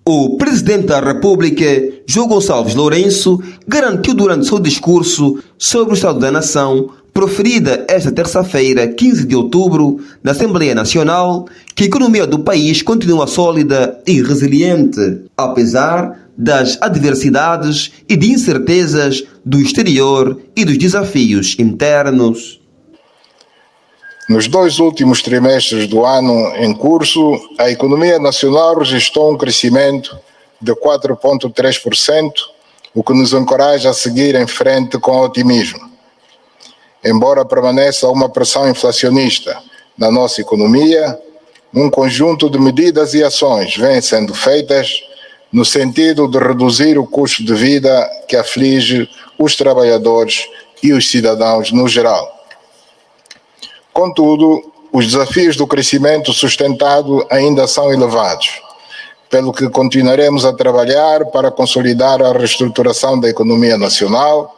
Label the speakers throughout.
Speaker 1: O Presidente da República, João Gonçalves Lourenço, garantiu durante seu discurso sobre o Estado da Nação, proferida esta terça-feira, 15 de outubro, na Assembleia Nacional, que a economia do país continua sólida e resiliente, apesar das adversidades e de incertezas do exterior e dos desafios internos.
Speaker 2: Nos 2 últimos trimestres do ano em curso, a economia nacional registrou um crescimento de 4,3%, o que nos encoraja a seguir em frente com otimismo. Embora permaneça uma pressão inflacionista na nossa economia, um conjunto de medidas e ações vêm sendo feitas no sentido de reduzir o custo de vida que aflige os trabalhadores e os cidadãos no geral. Contudo, os desafios do crescimento sustentado ainda são elevados, pelo que continuaremos a trabalhar para consolidar a reestruturação da economia nacional,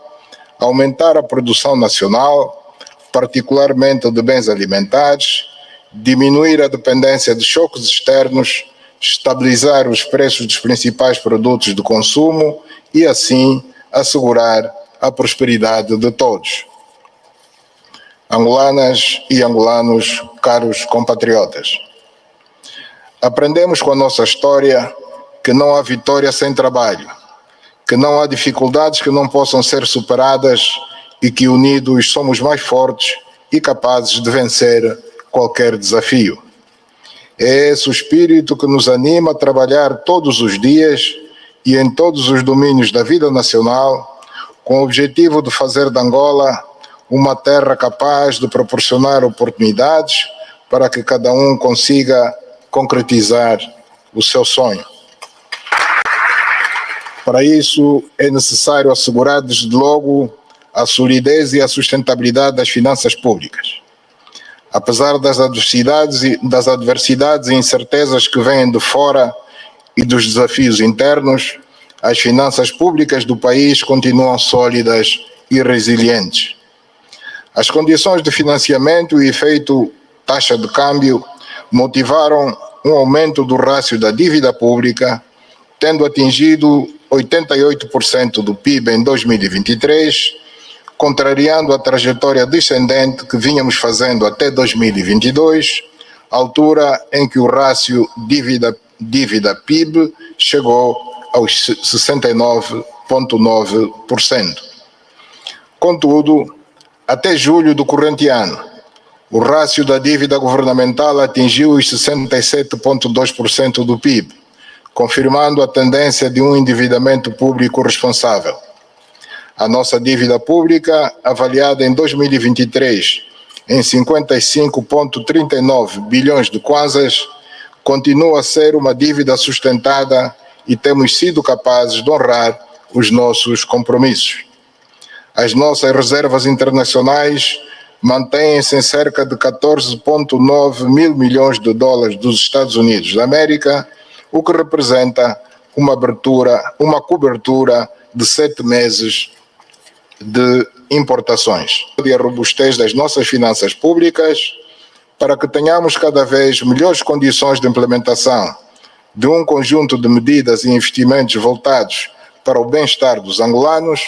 Speaker 2: aumentar a produção nacional, particularmente de bens alimentares, diminuir a dependência de choques externos, estabilizar os preços dos principais produtos de consumo e, assim, assegurar a prosperidade de todos. Angolanas e angolanos, caros compatriotas, aprendemos com a nossa história que não há vitória sem trabalho, que não há dificuldades que não possam ser superadas e que unidos somos mais fortes e capazes de vencer qualquer desafio. É esse o espírito que nos anima a trabalhar todos os dias e em todos os domínios da vida nacional, com o objetivo de fazer de Angola uma terra capaz de proporcionar oportunidades para que cada um consiga concretizar o seu sonho. Para isso, é necessário assegurar desde logo a solidez e a sustentabilidade das finanças públicas. Apesar das adversidades e incertezas que vêm de fora e dos desafios internos, as finanças públicas do país continuam sólidas e resilientes. As condições de financiamento e efeito taxa de câmbio motivaram um aumento do rácio da dívida pública, tendo atingido 88% do PIB em 2023, contrariando a trajetória descendente que vínhamos fazendo até 2022, altura em que o rácio dívida-PIB chegou aos 69,9%. Contudo, até julho do corrente ano, o rácio da dívida governamental atingiu os 67,2% do PIB, confirmando a tendência de um endividamento público responsável. A nossa dívida pública, avaliada em 2023 em 55,39 bilhões de kwanzas, continua a ser uma dívida sustentada e temos sido capazes de honrar os nossos compromissos. As nossas reservas internacionais mantêm-se em cerca de 14,9 mil milhões de dólares dos Estados Unidos da América, o que representa uma cobertura de 7 meses de importações. E a robustez das nossas finanças públicas para que tenhamos cada vez melhores condições de implementação de um conjunto de medidas e investimentos voltados para o bem-estar dos angolanos,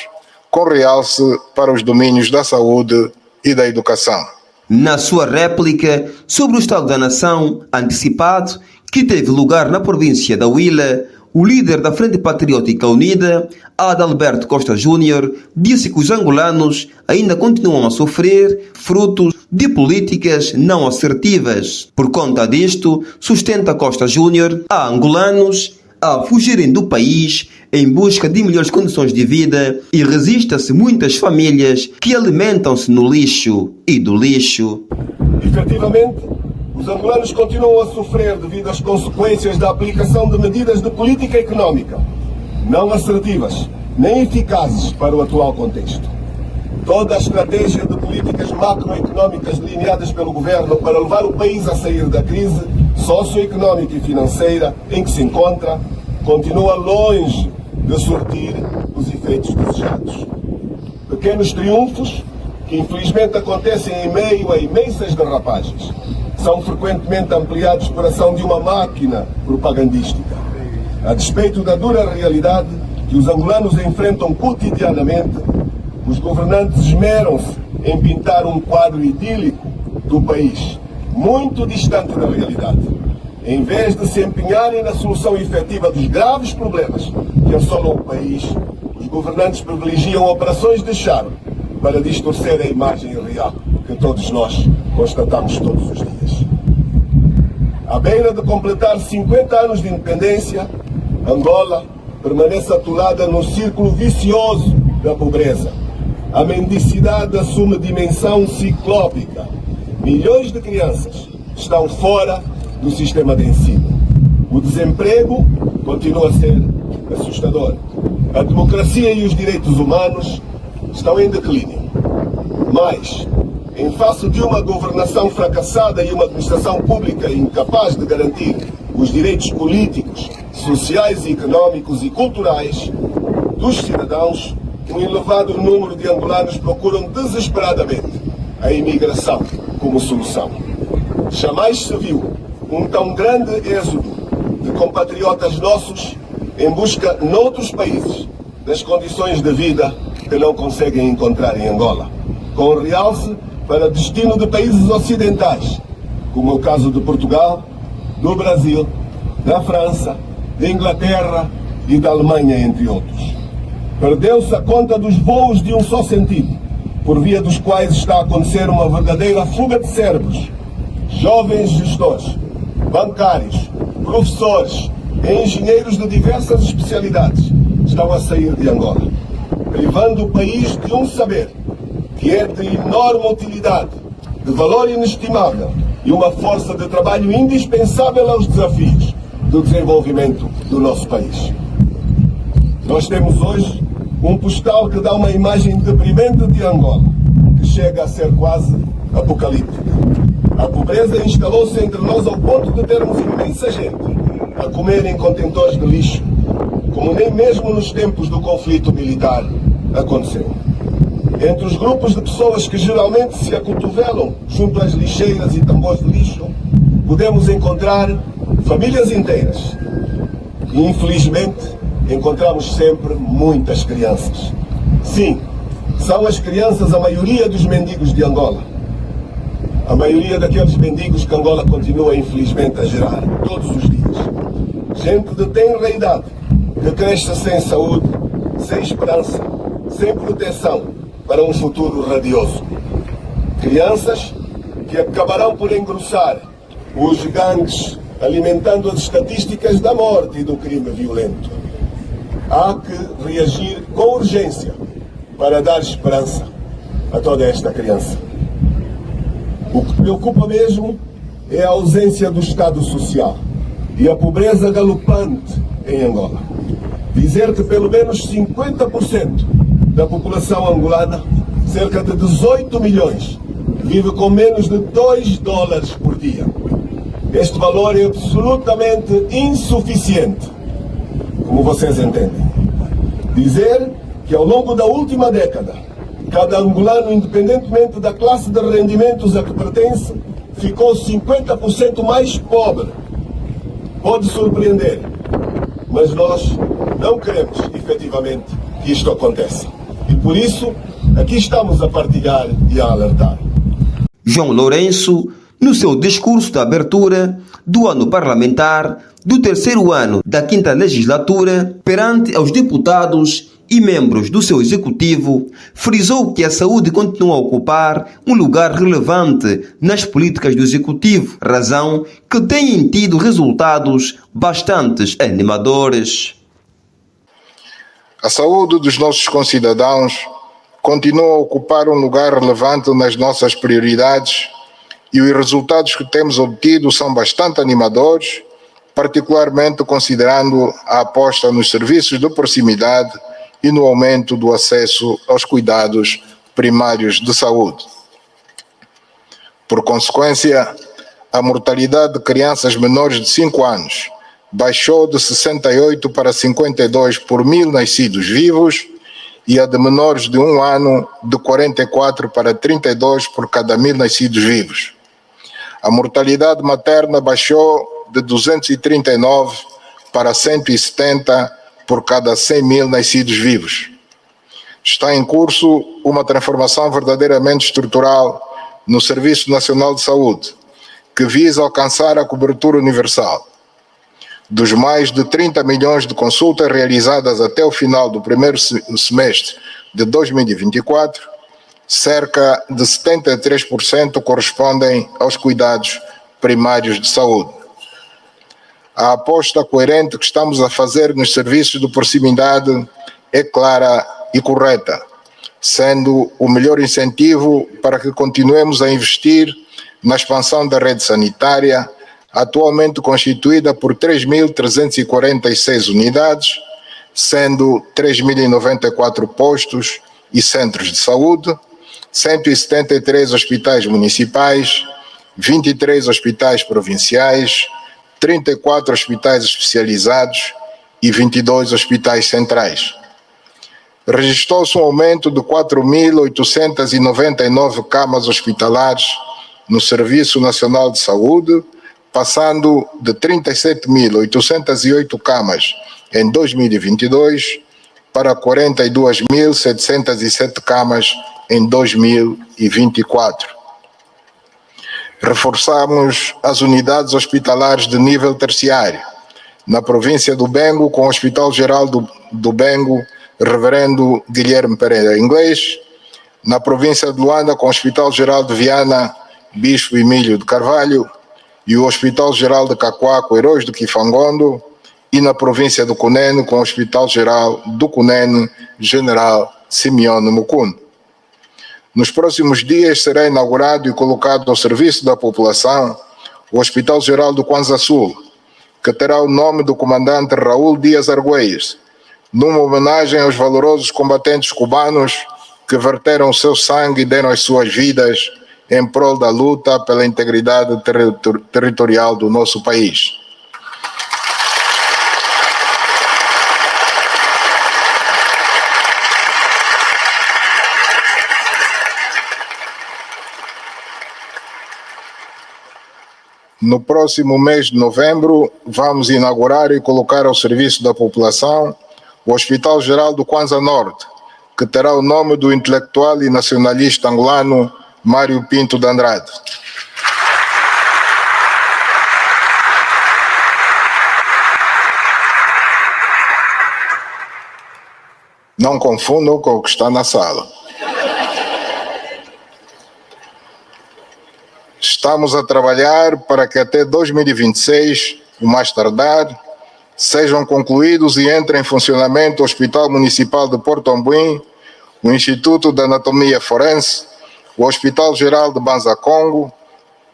Speaker 2: com realce para os domínios da saúde e da educação.
Speaker 1: Na sua réplica sobre o Estado da Nação antecipado, que teve lugar na província da Huila, o líder da Frente Patriótica Unida, Adalberto Costa Júnior, disse que os angolanos ainda continuam a sofrer frutos de políticas não assertivas. Por conta disto, sustenta Costa Júnior, há angolanos a fugirem do país em busca de melhores condições de vida e resista-se muitas famílias que alimentam-se no lixo e do lixo.
Speaker 3: Efetivamente, os angolanos continuam a sofrer devido às consequências da aplicação de medidas de política económica não assertivas nem eficazes para o atual contexto. Toda a estratégia de políticas macroeconómicas delineadas pelo governo para levar o país a sair da crise socioeconómica e financeira em que se encontra continua longe de surtir os efeitos desejados. Pequenos triunfos, que infelizmente acontecem em meio a imensas derrapagens, são frequentemente ampliados por ação de uma máquina propagandística. A despeito da dura realidade que os angolanos enfrentam cotidianamente, os governantes esmeram-se em pintar um quadro idílico do país, muito distante da realidade, em vez de se empenharem na solução efetiva dos graves problemas que assolam o país. Os governantes privilegiam operações de charme para distorcer a imagem real que todos nós constatamos todos os dias. À beira de completar 50 anos de independência, Angola permanece atolada no círculo vicioso da pobreza. A mendicidade assume dimensão ciclópica. Milhões de crianças estão fora do sistema de ensino. O desemprego continua a ser assustador. A democracia e os direitos humanos estão em declínio. Mas, em face de uma governação fracassada e uma administração pública incapaz de garantir os direitos políticos, sociais, económicos e culturais dos cidadãos, um elevado número de angolanos procuram desesperadamente a imigração como solução. Jamais se viu um tão grande êxodo de compatriotas nossos em busca noutros países das condições de vida que não conseguem encontrar em Angola, com realce para destino de países ocidentais, como é o caso de Portugal, do Brasil, da França, da Inglaterra e da Alemanha, entre outros. Perdeu-se a conta dos voos de um só sentido, por via dos quais está a acontecer uma verdadeira fuga de cérebros. Jovens gestores, bancários, professores e engenheiros de diversas especialidades estão a sair de Angola, privando o país de um saber que é de enorme utilidade, de valor inestimável e uma força de trabalho indispensável aos desafios do desenvolvimento do nosso país. Nós temos hoje um postal que dá uma imagem deprimente de Angola, que chega a ser quase apocalíptica. A pobreza instalou-se entre nós ao ponto de termos imensa gente a comer em contentores de lixo, como nem mesmo nos tempos do conflito militar aconteceu. Entre os grupos de pessoas que geralmente se acotovelam junto às lixeiras e tambores de lixo, podemos encontrar famílias inteiras. E, infelizmente, encontramos sempre muitas crianças. Sim, são as crianças a maioria dos mendigos de Angola. A maioria daqueles mendigos que Angola continua, infelizmente, a gerar todos os dias. Gente de tenra idade, que cresce sem saúde, sem esperança, sem proteção para um futuro radioso. Crianças que acabarão por engrossar os gangues, alimentando as estatísticas da morte e do crime violento. Há que reagir com urgência para dar esperança a toda esta criança. O que preocupa mesmo é a ausência do Estado Social e a pobreza galopante em Angola. Dizer que pelo menos 50% da população angolana, cerca de 18 milhões, vive com menos de $2 por dia. Este valor é absolutamente insuficiente, como vocês entendem. Dizer que ao longo da última década, cada angolano, independentemente da classe de rendimentos a que pertence, ficou 50% mais pobre. Pode surpreender, mas nós não queremos, efetivamente, que isto aconteça. E por isso, aqui estamos a partilhar e a alertar.
Speaker 1: João Lourenço, no seu discurso de abertura do ano parlamentar do terceiro ano da quinta legislatura, perante aos deputados e membros do seu executivo, frisou que a saúde continua a ocupar um lugar relevante nas políticas do executivo, razão que têm tido resultados bastante animadores.
Speaker 2: A saúde dos nossos concidadãos continua a ocupar um lugar relevante nas nossas prioridades e os resultados que temos obtido são bastante animadores, particularmente considerando a aposta nos serviços de proximidade e no aumento do acesso aos cuidados primários de saúde. Por consequência, a mortalidade de crianças menores de 5 anos baixou de 68 para 52 por 1000 nascidos vivos e a de menores de 1 ano de 44 para 32 por cada 1000 nascidos vivos. A mortalidade materna baixou de 239 para 170 por cada 100 mil nascidos vivos. Está em curso uma transformação verdadeiramente estrutural no Serviço Nacional de Saúde, que visa alcançar a cobertura universal. Dos mais de 30 milhões de consultas realizadas até o final do primeiro semestre de 2024, cerca de 73% correspondem aos cuidados primários de saúde. A aposta coerente que estamos a fazer nos serviços de proximidade é clara e correta, sendo o melhor incentivo para que continuemos a investir na expansão da rede sanitária, atualmente constituída por 3.346 unidades, sendo 3.094 postos e centros de saúde, 173 hospitais municipais, 23 hospitais provinciais, 34 hospitais especializados e 22 hospitais centrais. Registrou-se um aumento de 4.899 camas hospitalares no Serviço Nacional de Saúde, passando de 37.808 camas em 2022 para 42.707 camas em 2024. Reforçamos as unidades hospitalares de nível terciário. Na província do Bengo, com o Hospital Geral do Bengo, Reverendo Guilherme Pereira Inglês. Na província de Luanda, com o Hospital Geral de Viana, Bispo Emílio de Carvalho. E o Hospital Geral de Cacoaco, Heróis do Kifangondo. E na província do Cunene, com o Hospital Geral do Cunene, General Simeone Mukundo. Nos próximos dias será inaugurado e colocado ao serviço da população o Hospital Geral do Kwanza Sul, que terá o nome do comandante Raul Dias Argüelles, numa homenagem aos valorosos combatentes cubanos que verteram o seu sangue e deram as suas vidas em prol da luta pela integridade territorial do nosso país. No próximo mês de novembro, vamos inaugurar e colocar ao serviço da população o Hospital Geral do Kwanza Norte, que terá o nome do intelectual e nacionalista angolano Mário Pinto de Andrade. Não confundam com o que está na sala. Estamos a trabalhar para que até 2026, o mais tardar, sejam concluídos e entrem em funcionamento o Hospital Municipal de Porto Ambuim, o Instituto de Anatomia Forense, o Hospital Geral de Banza Congo,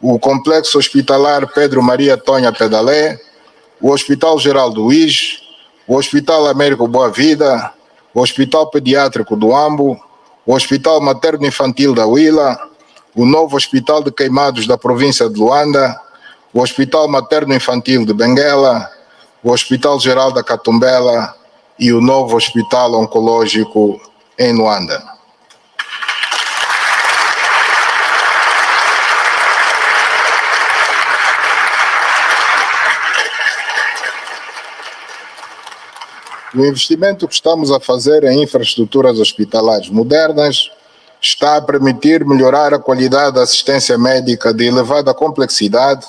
Speaker 2: o Complexo Hospitalar Pedro Maria Tonha Pedalé, o Hospital Geral do Uís, o Hospital Américo Boa Vida, o Hospital Pediátrico do Ambo, o Hospital Materno Infantil da Huila, o novo Hospital de Queimados da província de Luanda, o Hospital Materno Infantil de Benguela, o Hospital Geral da Catumbela e o novo Hospital Oncológico em Luanda. O investimento que estamos a fazer em infraestruturas hospitalares modernas está a permitir melhorar a qualidade da assistência médica de elevada complexidade,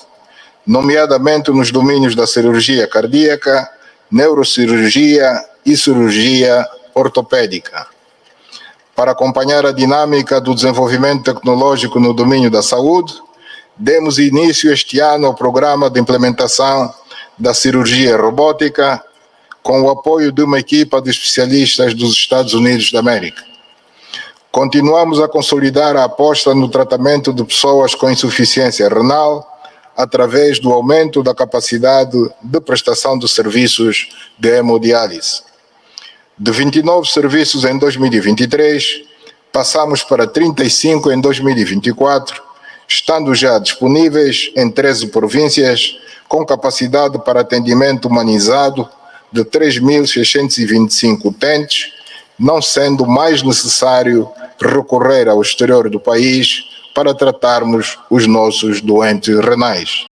Speaker 2: nomeadamente nos domínios da cirurgia cardíaca, neurocirurgia e cirurgia ortopédica. Para acompanhar a dinâmica do desenvolvimento tecnológico no domínio da saúde, demos início este ano ao programa de implementação da cirurgia robótica, com o apoio de uma equipa de especialistas dos Estados Unidos da América. Continuamos a consolidar a aposta no tratamento de pessoas com insuficiência renal através do aumento da capacidade de prestação de serviços de hemodiálise. De 29 serviços em 2023, passamos para 35 em 2024, estando já disponíveis em 13 províncias, com capacidade para atendimento humanizado de 3.625 utentes, não sendo mais necessário recorrer ao exterior do país para tratarmos os nossos doentes renais.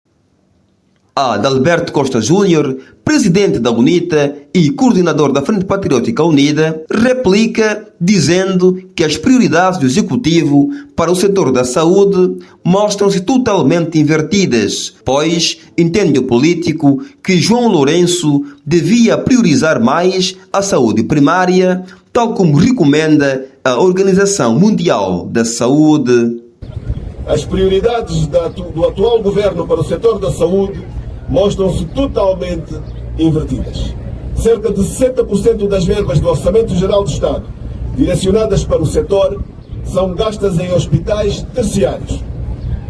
Speaker 1: Adalberto Costa Júnior, presidente da UNITA e coordenador da Frente Patriótica Unida, replica dizendo que as prioridades do Executivo para o setor da saúde mostram-se totalmente invertidas, pois entende o político que João Lourenço devia priorizar mais a saúde primária, tal como recomenda a Organização Mundial da Saúde.
Speaker 3: As prioridades do atual governo para o setor da saúde mostram-se totalmente invertidas. Cerca de 60% das verbas do Orçamento Geral do Estado direcionadas para o setor são gastas em hospitais terciários,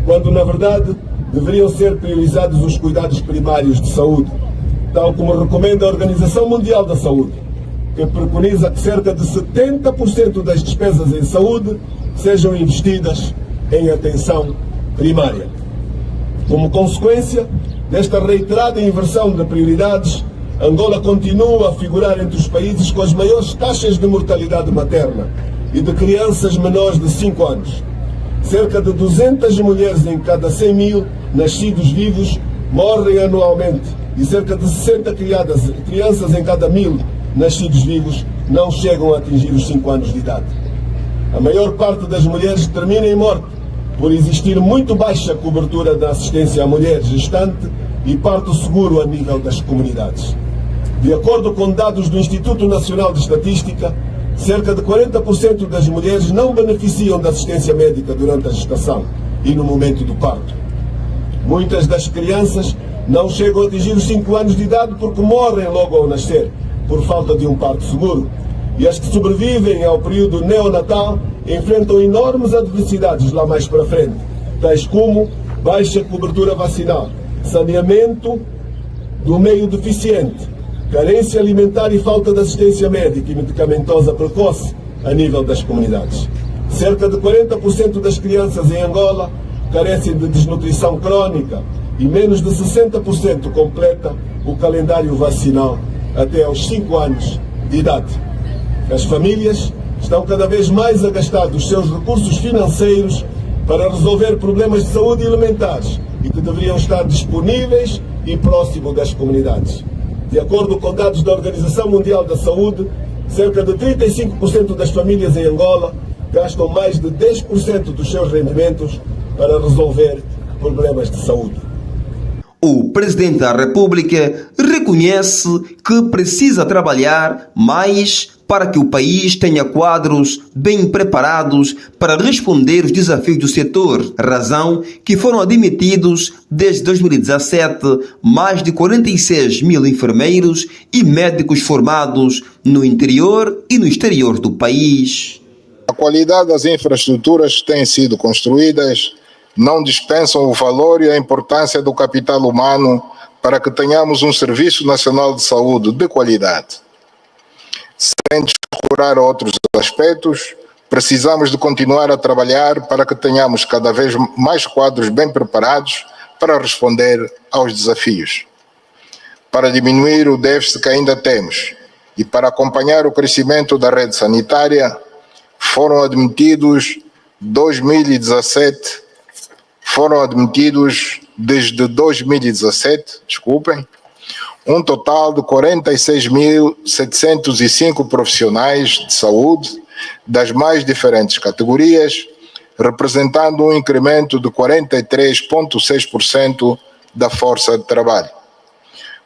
Speaker 3: quando na verdade deveriam ser priorizados os cuidados primários de saúde, tal como recomenda a Organização Mundial da Saúde, que preconiza que cerca de 70% das despesas em saúde sejam investidas em atenção primária. Como consequência desta reiterada inversão de prioridades, Angola continua a figurar entre os países com as maiores taxas de mortalidade materna e de crianças menores de 5 anos. Cerca de 200 mulheres em cada 100 mil nascidos vivos morrem anualmente e cerca de 60 crianças em cada 1000 nascidos vivos não chegam a atingir os 5 anos de idade. A maior parte das mulheres termina em morte por existir muito baixa cobertura da assistência à mulher gestante e parto seguro a nível das comunidades. De acordo com dados do Instituto Nacional de Estatística, cerca de 40% das mulheres não beneficiam da assistência médica durante a gestação e no momento do parto. Muitas das crianças não chegam a atingir os 5 anos de idade porque morrem logo ao nascer, por falta de um parto seguro. E as que sobrevivem ao período neonatal enfrentam enormes adversidades lá mais para frente, tais como baixa cobertura vacinal, saneamento do meio deficiente, carência alimentar e falta de assistência médica e medicamentosa precoce a nível das comunidades. Cerca de 40% das crianças em Angola carecem de desnutrição crónica e menos de 60% completa o calendário vacinal até aos 5 anos de idade. As famílias estão cada vez mais a gastar os seus recursos financeiros para resolver problemas de saúde elementares e que deveriam estar disponíveis e próximo das comunidades. De acordo com dados da Organização Mundial da Saúde, cerca de 35% das famílias em Angola gastam mais de 10% dos seus rendimentos para resolver problemas de saúde.
Speaker 1: O Presidente da República reconhece que precisa trabalhar mais para que o país tenha quadros bem preparados para responder os desafios do setor, razão que foram admitidos desde 2017 mais de 46 mil enfermeiros e médicos formados no interior e no exterior do país.
Speaker 2: A qualidade das infraestruturas que têm sido construídas não dispensam o valor e a importância do capital humano para que tenhamos um Serviço Nacional de Saúde de qualidade. Sem descurar outros aspectos, precisamos de continuar a trabalhar para que tenhamos cada vez mais quadros bem preparados para responder aos desafios. Para diminuir o déficit que ainda temos e para acompanhar o crescimento da rede sanitária, foram admitidos desde 2017, um total de 46.705 profissionais de saúde das mais diferentes categorias, representando um incremento de 43,6% da força de trabalho.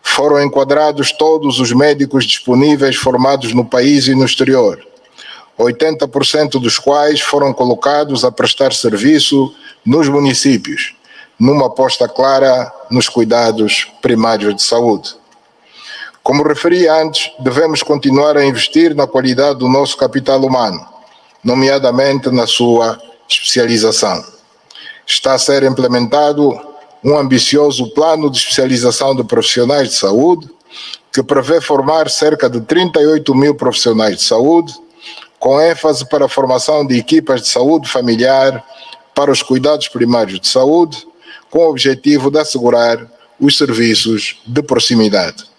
Speaker 2: Foram enquadrados todos os médicos disponíveis formados no país e no exterior, 80% dos quais foram colocados a prestar serviço nos municípios, numa aposta clara nos cuidados primários de saúde. Como referi antes, devemos continuar a investir na qualidade do nosso capital humano, nomeadamente na sua especialização. Está a ser implementado um ambicioso plano de especialização de profissionais de saúde, que prevê formar cerca de 38 mil profissionais de saúde, com ênfase para a formação de equipas de saúde familiar para os cuidados primários de saúde, com o objetivo de assegurar os serviços de proximidade.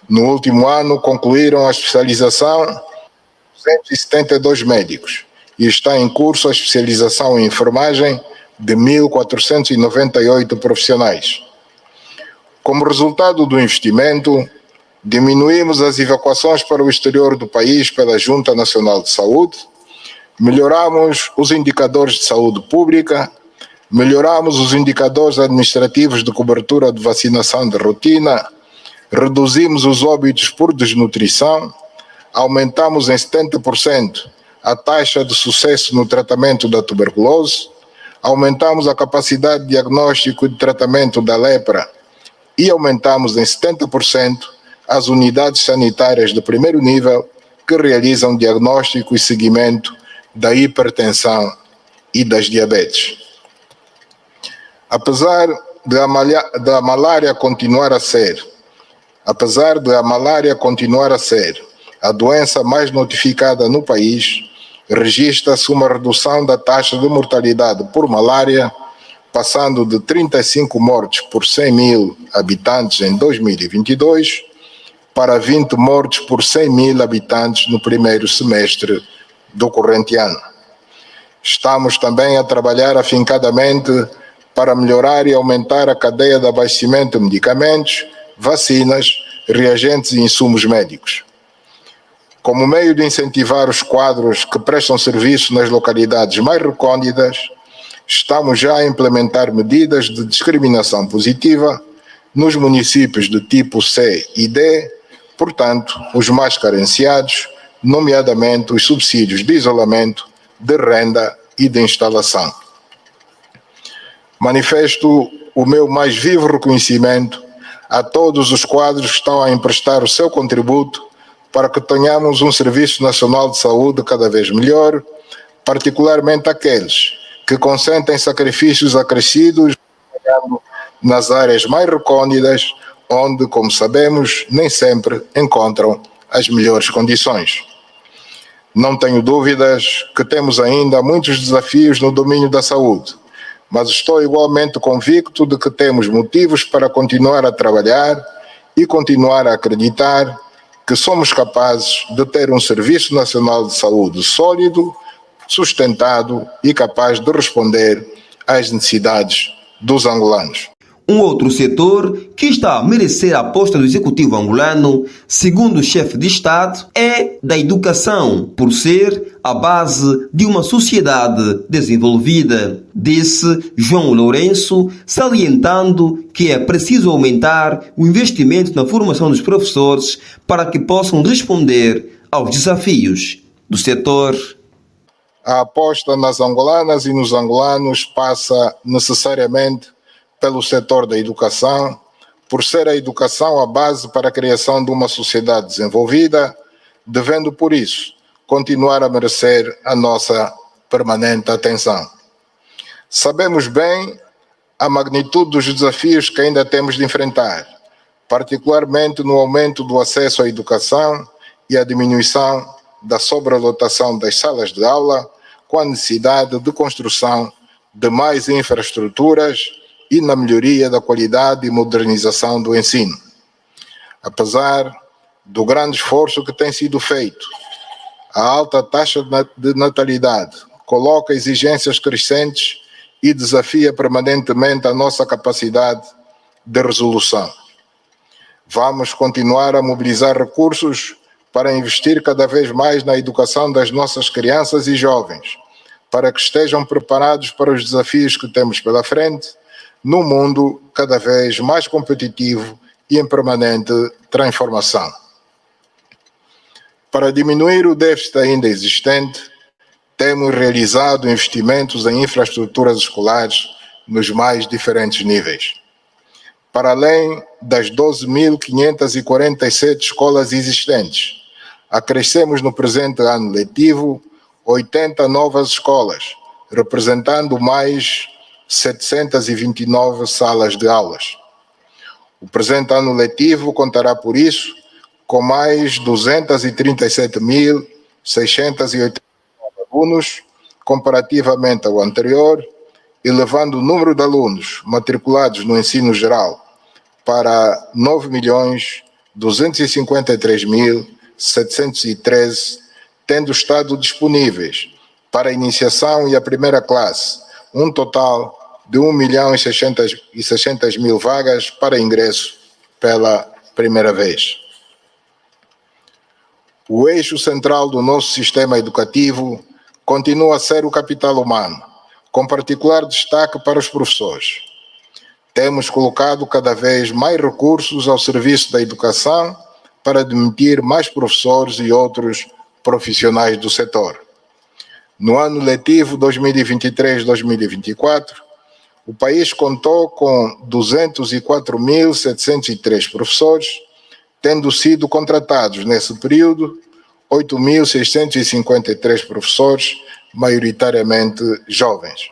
Speaker 2: No último ano, concluíram a especialização 172 médicos e está em curso a especialização em enfermagem de 1.498 profissionais. Como resultado do investimento, diminuímos as evacuações para o exterior do país pela Junta Nacional de Saúde, melhoramos os indicadores de saúde pública, melhoramos os indicadores administrativos de cobertura de vacinação de rotina, reduzimos os óbitos por desnutrição, aumentamos em 70% a taxa de sucesso no tratamento da tuberculose, aumentamos a capacidade de diagnóstico e de tratamento da lepra e aumentamos em 70% as unidades sanitárias de primeiro nível que realizam diagnóstico e seguimento da hipertensão e das diabetes. Apesar da malária continuar a ser a doença mais notificada no país, registra-se uma redução da taxa de mortalidade por malária, passando de 35 mortes por 100 mil habitantes em 2022 para 20 mortes por 100 mil habitantes no primeiro semestre do corrente ano. Estamos também a trabalhar afincadamente para melhorar e aumentar a cadeia de abastecimento de medicamentos, vacinas, reagentes e insumos médicos. Como meio de incentivar os quadros que prestam serviço nas localidades mais recônditas, estamos já a implementar medidas de discriminação positiva nos municípios de tipo C e D, portanto, os mais carenciados, nomeadamente os subsídios de isolamento, de renda e de instalação. Manifesto o meu mais vivo reconhecimento a todos os quadros que estão a emprestar o seu contributo para que tenhamos um Serviço Nacional de Saúde cada vez melhor, particularmente aqueles que consentem sacrifícios acrescidos nas áreas mais recônditas, onde, como sabemos, nem sempre encontram as melhores condições. Não tenho dúvidas que temos ainda muitos desafios no domínio da saúde, mas estou igualmente convicto de que temos motivos para continuar a trabalhar e continuar a acreditar que somos capazes de ter um Serviço Nacional de Saúde sólido, sustentado e capaz de responder às necessidades dos angolanos.
Speaker 1: Um outro setor que está a merecer a aposta do executivo angolano, segundo o chefe de Estado, é da educação, por ser a base de uma sociedade desenvolvida, disse João Lourenço, salientando que é preciso aumentar o investimento na formação dos professores para que possam responder aos desafios do setor.
Speaker 2: A aposta nas angolanas e nos angolanos passa necessariamente pelo setor da educação, por ser a educação a base para a criação de uma sociedade desenvolvida, devendo, por isso, continuar a merecer a nossa permanente atenção. Sabemos bem a magnitude dos desafios que ainda temos de enfrentar, particularmente no aumento do acesso à educação e a diminuição da sobrelotação das salas de aula, com a necessidade de construção de mais infraestruturas e na melhoria da qualidade e modernização do ensino. Apesar do grande esforço que tem sido feito, a alta taxa de natalidade coloca exigências crescentes e desafia permanentemente a nossa capacidade de resolução. Vamos continuar a mobilizar recursos para investir cada vez mais na educação das nossas crianças e jovens, para que estejam preparados para os desafios que temos pela frente, num mundo cada vez mais competitivo e em permanente transformação. Para diminuir o déficit ainda existente, temos realizado investimentos em infraestruturas escolares nos mais diferentes níveis. Para além das 12.547 escolas existentes, acrescemos no presente ano letivo 80 novas escolas, representando mais 729 salas de aulas. O presente ano letivo contará, por isso, com mais 237.680 alunos, comparativamente ao anterior, elevando o número de alunos matriculados no ensino geral para 9.253.713, tendo estado disponíveis para a iniciação e a primeira classe um total de 1.600.000 vagas para ingresso pela primeira vez. O eixo central do nosso sistema educativo continua a ser o capital humano, com particular destaque para os professores. Temos colocado cada vez mais recursos ao serviço da educação para admitir mais professores e outros profissionais do setor. No ano letivo 2023-2024, o país contou com 204.703 professores, tendo sido contratados nesse período 8.653 professores, maioritariamente jovens.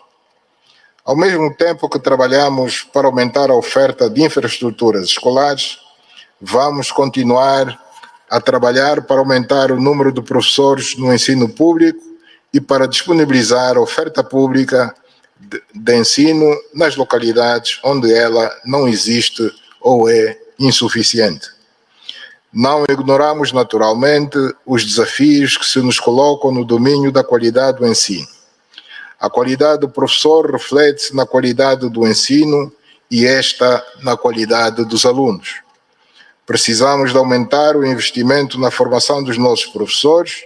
Speaker 2: Ao mesmo tempo que trabalhamos para aumentar a oferta de infraestruturas escolares, vamos continuar a trabalhar para aumentar o número de professores no ensino público e para disponibilizar a oferta pública de ensino nas localidades onde ela não existe ou é insuficiente. Não ignoramos naturalmente os desafios que se nos colocam no domínio da qualidade do ensino. A qualidade do professor reflete-se na qualidade do ensino e esta na qualidade dos alunos. Precisamos de aumentar o investimento na formação dos nossos professores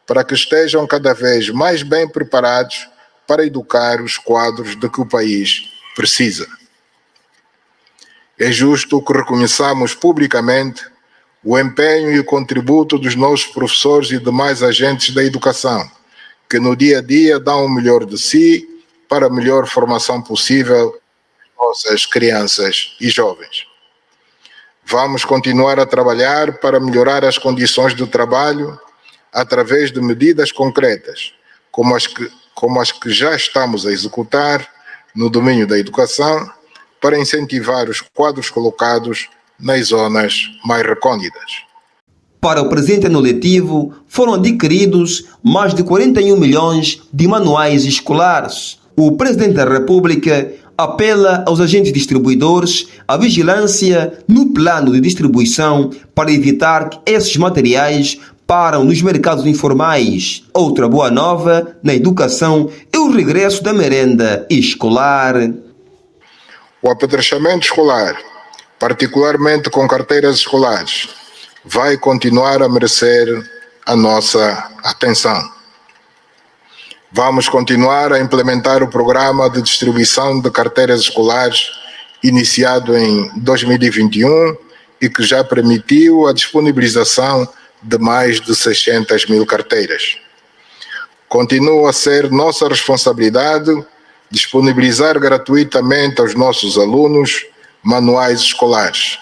Speaker 2: para que estejam cada vez mais bem preparados para educar os quadros de que o país precisa. É justo que reconheçamos publicamente o empenho e o contributo dos nossos professores e demais agentes da educação, que no dia a dia dão o melhor de si para a melhor formação possível das nossas crianças e jovens. Vamos continuar a trabalhar para melhorar as condições de trabalho através de medidas concretas, como as que já estamos a executar no domínio da educação, para incentivar os quadros colocados nas zonas mais recônditas.
Speaker 1: Para o presente ano letivo, foram adquiridos mais de 41 milhões de manuais escolares. O Presidente da República apela aos agentes distribuidores à vigilância no plano de distribuição para evitar que esses materiais param nos mercados informais. Outra boa nova na educação é o regresso da merenda escolar.
Speaker 2: O apetrechamento escolar, particularmente com carteiras escolares, vai continuar a merecer a nossa atenção. Vamos continuar a implementar o programa de distribuição de carteiras escolares iniciado em 2021 e que já permitiu a disponibilização de mais de 600.000 carteiras. Continua a ser nossa responsabilidade disponibilizar gratuitamente aos nossos alunos manuais escolares.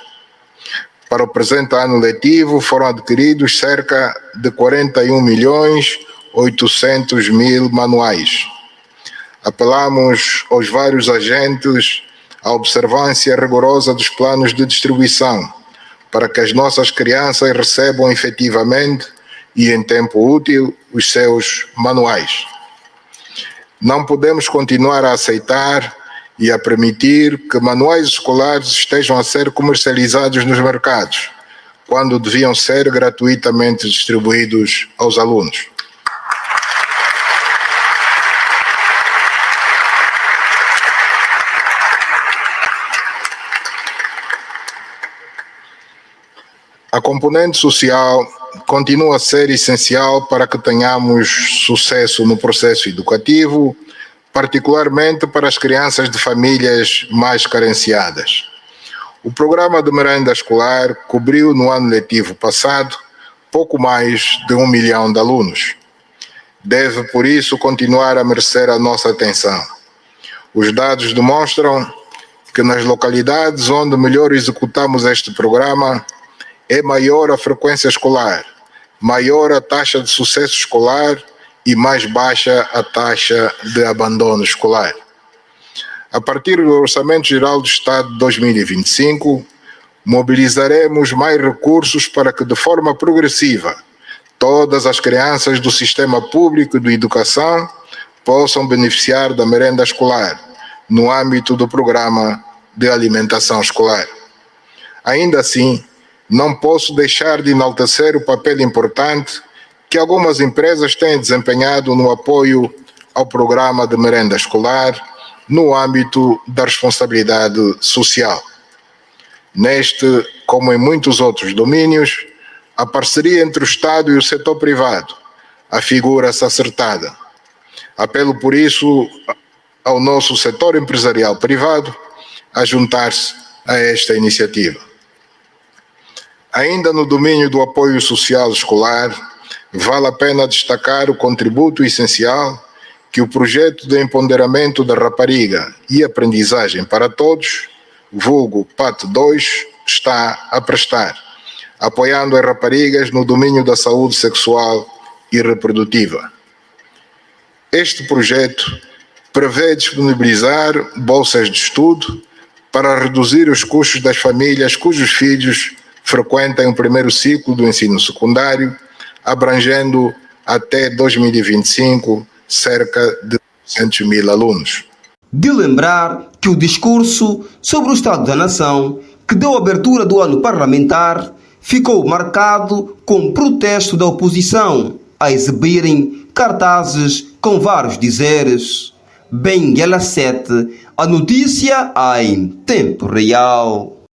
Speaker 2: Para o presente ano letivo foram adquiridos cerca de 41.800.000 manuais. Apelamos aos vários agentes à observância rigorosa dos planos de distribuição, para que as nossas crianças recebam efetivamente e em tempo útil os seus manuais. Não podemos continuar a aceitar e a permitir que manuais escolares estejam a ser comercializados nos mercados, quando deviam ser gratuitamente distribuídos aos alunos. A componente social continua a ser essencial para que tenhamos sucesso no processo educativo, particularmente para as crianças de famílias mais carenciadas. O programa de merenda escolar cobriu no ano letivo passado pouco mais de 1 milhão de alunos. Deve, por isso, continuar a merecer a nossa atenção. Os dados demonstram que nas localidades onde melhor executamos este programa, é maior a frequência escolar, maior a taxa de sucesso escolar e mais baixa a taxa de abandono escolar. A partir do Orçamento Geral do Estado de 2025, mobilizaremos mais recursos para que, de forma progressiva, todas as crianças do sistema público de educação possam beneficiar da merenda escolar, no âmbito do programa de alimentação escolar. Ainda assim, não posso deixar de enaltecer o papel importante que algumas empresas têm desempenhado no apoio ao programa de merenda escolar, no âmbito da responsabilidade social. Neste, como em muitos outros domínios, a parceria entre o Estado e o setor privado afigura-se acertada. Apelo, por isso, ao nosso setor empresarial privado a juntar-se a esta iniciativa. Ainda no domínio do apoio social escolar, vale a pena destacar o contributo essencial que o projeto de empoderamento da rapariga e aprendizagem para todos, vulgo PAT2, está a prestar, apoiando as raparigas no domínio da saúde sexual e reprodutiva. Este projeto prevê disponibilizar bolsas de estudo para reduzir os custos das famílias cujos filhos frequentam o primeiro ciclo do ensino secundário, abrangendo até 2025 cerca de 200 mil alunos.
Speaker 1: De lembrar que o discurso sobre o Estado da Nação, que deu abertura do ano parlamentar, ficou marcado com protesto da oposição a exibirem cartazes com vários dizeres. Benguela 7, a notícia em tempo real.